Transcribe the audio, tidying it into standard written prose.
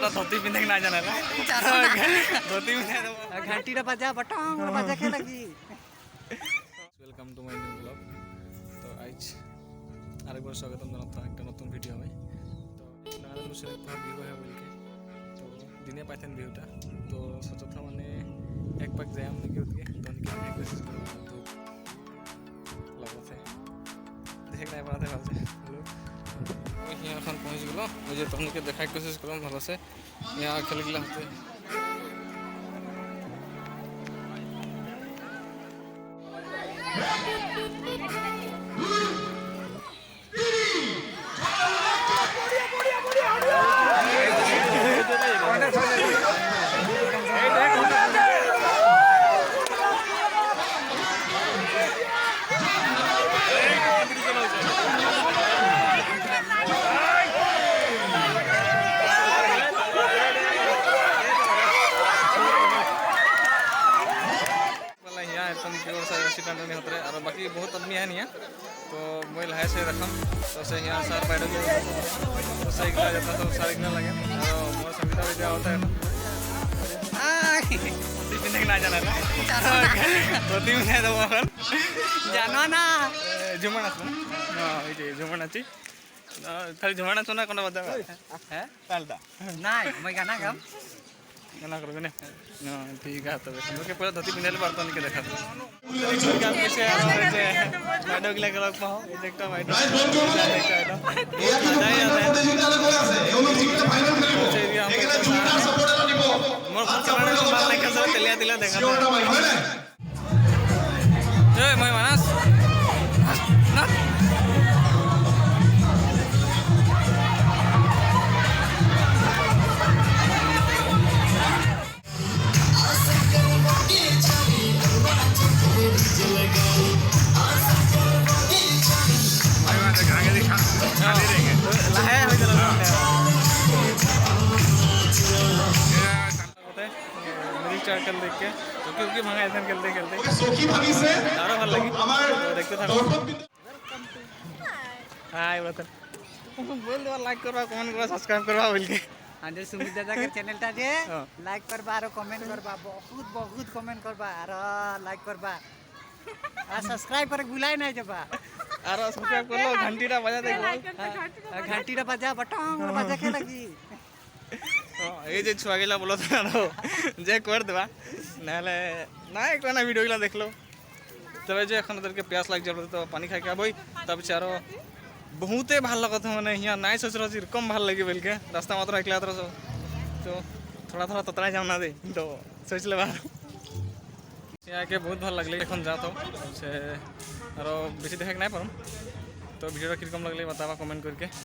पूरा धोती पिंधे ना जाना धोती पिंधे घंटी बजा बटन बजा के लगी। Welcome to my new blog. तो आज आरेक बार स्वागतम জানাতো একটা নতুন ভিডিও में। तो नागालैंड से ভিউ है बोल के तो दिने पाइथन ভিউটা तो सोचा था मैंने एक पाक जाए हमने के उतके तो उनके लिए कोशिश करो तो लगो थे देख नहीं पाते ভালো हेलो यहाँ এখন पहुँच गलो मुझे तो उनके देखाई कोशिश करो ভালো से यहाँ खेल गला होते नहीं होते रहे और बाकी बहुत आदमी है नहीं तो मोबाइल है से रखम तो से यहाँ सार बैठ तो सही गिला जाता तो सारे गिला लगे और मोर संगीता भी दिया होता है धोती पिंधे ना जाना धोती पिंधे तो अपन जानो ना झुमण ये झुमण अच्छी खाली झुमण सुना कौन बता है चालता नहीं मैं गाना गम गाना करोगे ना ठीक है तो ओके पूरा धोती पिंधे ले बारतो नहीं देखा काम कैसे मैडम के लगे पाओ ये देखता मैडम मोर फोन कैमरा संभाल नहीं कर सकते लिया दिला देखा जय मैं मानस ना कर देख के तो क्योंकि भागा ऐसा खेलते खेलते सोखी भाभी से ज़्यादा भल लगी देखते था हाय ब्रदर बोल दो लाइक करवा कमेंट करवा सब्सक्राइब करवा बोल के अंदर सुमित दादा के चैनल टा जे लाइक करबा और कमेंट करबा बहुत बहुत कमेंट करबा और लाइक करबा और सब्सक्राइब करे भुलाय नहीं जबा और सब्सक्राइब कर लो घंटीटा बजा दे घंटीटा बजा बटन बजा के लगी ये जे छुआ गेला बोलो था जे कर देबा नाले ना एक ना वीडियो गेला देख लो तबे जे এখন ওদেরকে प्यास लाग जाबो तो पानी खाइ के आबई तब चारो बहुते ভাল लगत माने यहाँ नाइ सोच रही कम ভাল लगे बोल के रास्ता मात्र एकला तो थोड़ा थोड़ा ततरा जाम ना दे तो सोच ले बार यहाँ के बहुत ভাল लगले এখন जा तो से और बेसी देखे नहीं पारम तो वीडियो किरकम लगले बतावा कमेंट करके।